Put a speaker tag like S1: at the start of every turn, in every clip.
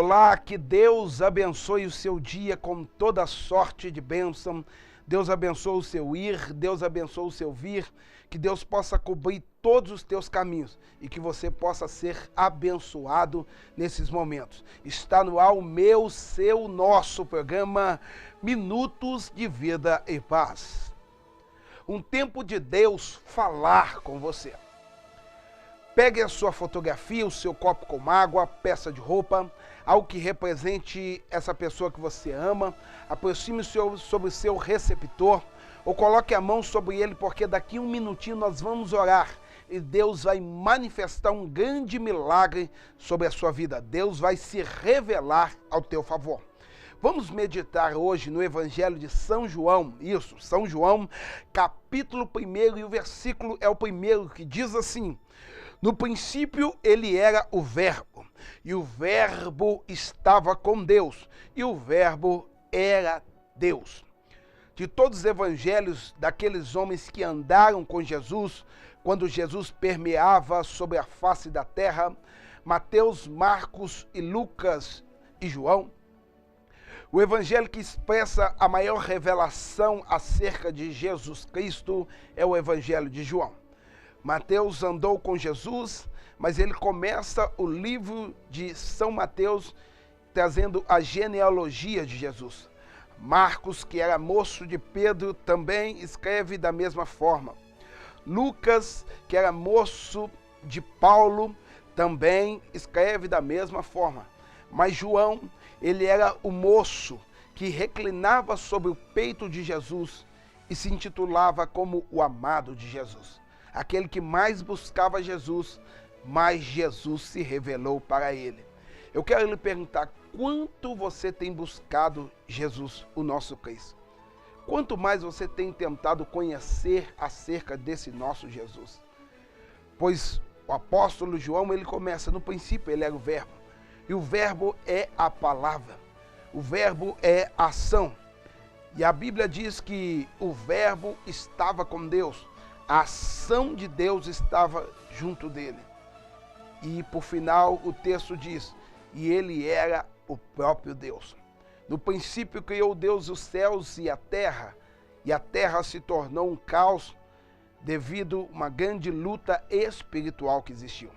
S1: Olá, que Deus abençoe o seu dia com toda sorte de bênção. Deus abençoe o seu ir, Deus abençoe o seu vir, que Deus possa cobrir todos os teus caminhos e que você possa ser abençoado nesses momentos. Está no ar o meu, seu, nosso programa Minutos de Vida e Paz. Um tempo de Deus falar com você. Pegue a sua fotografia, o seu copo com água, peça de roupa, algo que represente essa pessoa que você ama, aproxime-se sobre o seu receptor ou coloque a mão sobre ele, porque daqui a um minutinho nós vamos orar e Deus vai manifestar um grande milagre sobre a sua vida. Deus vai se revelar ao teu favor. Vamos meditar hoje no Evangelho de São João, São João, capítulo 1, e o versículo é o primeiro, que diz assim: no princípio ele era o Verbo, e o Verbo estava com Deus, e o Verbo era Deus. De todos os evangelhos daqueles homens que andaram com Jesus, quando Jesus permeava sobre a face da terra, Mateus, Marcos e Lucas e João, o evangelho que expressa a maior revelação acerca de Jesus Cristo é o evangelho de João. Mateus andou com Jesus, mas ele começa o livro de São Mateus trazendo a genealogia de Jesus. Marcos, que era moço de Pedro, também escreve da mesma forma. Lucas, que era moço de Paulo, também escreve da mesma forma. Mas João, ele era o moço que reclinava sobre o peito de Jesus e se intitulava como o amado de Jesus. Aquele que mais buscava Jesus, mais Jesus se revelou para ele. Eu quero lhe perguntar, quanto você tem buscado Jesus, o nosso Cristo? Quanto mais você tem tentado conhecer acerca desse nosso Jesus? Pois o apóstolo João, ele começa, no princípio ele era o Verbo, e o Verbo é a palavra, o Verbo é a ação. E a Bíblia diz que o Verbo estava com Deus, a ação de Deus estava junto dele. E por final o texto diz, e ele era o próprio Deus. No princípio criou Deus os céus e a terra se tornou um caos devido a uma grande luta espiritual que existiu.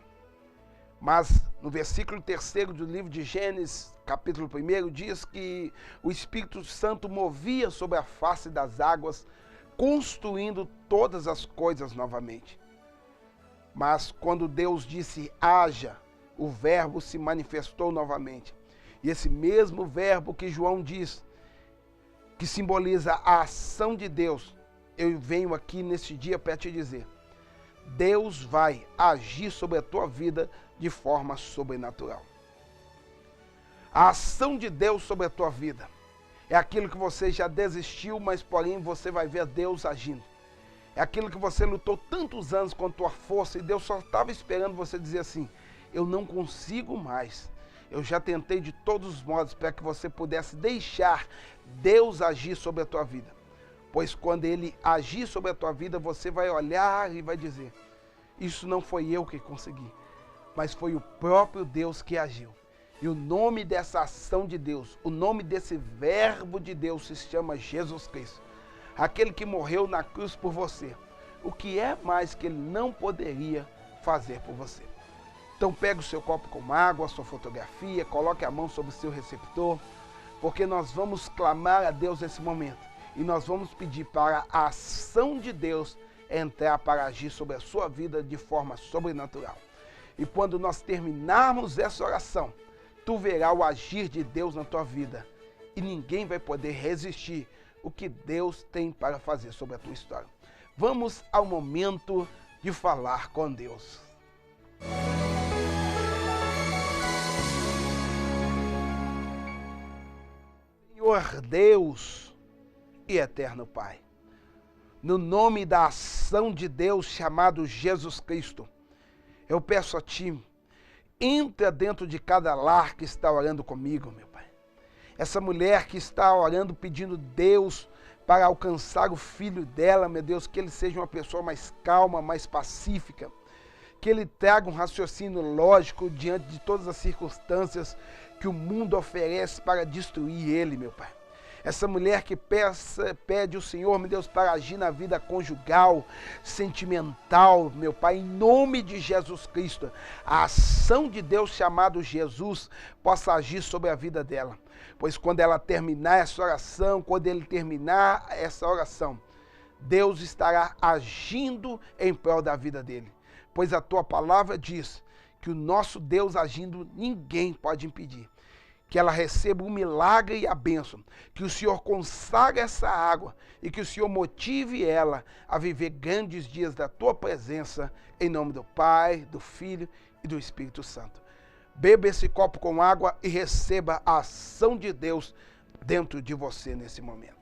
S1: Mas no versículo 3 do livro de Gênesis, capítulo 1, diz que o Espírito Santo movia sobre a face das águas, construindo todas as coisas novamente. Mas quando Deus disse haja, o Verbo se manifestou novamente. E esse mesmo Verbo que João diz, que simboliza a ação de Deus, eu venho aqui neste dia para te dizer, Deus vai agir sobre a tua vida de forma sobrenatural. A ação de Deus sobre a tua vida é aquilo que você já desistiu, mas porém você vai ver Deus agindo. É aquilo que você lutou tantos anos com a tua força e Deus só estava esperando você dizer assim, eu não consigo mais. Eu já tentei de todos os modos para que você pudesse deixar Deus agir sobre a tua vida. Pois quando Ele agir sobre a tua vida, você vai olhar e vai dizer, isso não foi eu que consegui, mas foi o próprio Deus que agiu. E o nome dessa ação de Deus, o nome desse Verbo de Deus se chama Jesus Cristo. Aquele que morreu na cruz por você. O que é mais que Ele não poderia fazer por você? Então pega o seu copo com água, a sua fotografia, coloque a mão sobre o seu receptor, porque nós vamos clamar a Deus nesse momento. E nós vamos pedir para a ação de Deus entrar para agir sobre a sua vida de forma sobrenatural. E quando nós terminarmos essa oração, tu verás o agir de Deus na tua vida e ninguém vai poder resistir o que Deus tem para fazer sobre a tua história. Vamos ao momento de falar com Deus. Senhor Deus e eterno Pai, no nome da ação de Deus chamado Jesus Cristo, eu peço a Ti, entra dentro de cada lar que está orando comigo, meu Pai. Essa mulher que está orando, pedindo Deus para alcançar o filho dela, meu Deus, que ele seja uma pessoa mais calma, mais pacífica, que ele traga um raciocínio lógico diante de todas as circunstâncias que o mundo oferece para destruir ele, meu Pai. Essa mulher que pede o Senhor, meu Deus, para agir na vida conjugal, sentimental, meu Pai, em nome de Jesus Cristo, a ação de Deus chamado Jesus possa agir sobre a vida dela. Pois quando ela terminar essa oração, quando ele terminar essa oração, Deus estará agindo em prol da vida dele. Pois a tua palavra diz que o nosso Deus agindo, ninguém pode impedir. Que ela receba o milagre e a bênção, que o Senhor consagre essa água e que o Senhor motive ela a viver grandes dias da tua presença, em nome do Pai, do Filho e do Espírito Santo. Beba esse copo com água e receba a ação de Deus dentro de você nesse momento.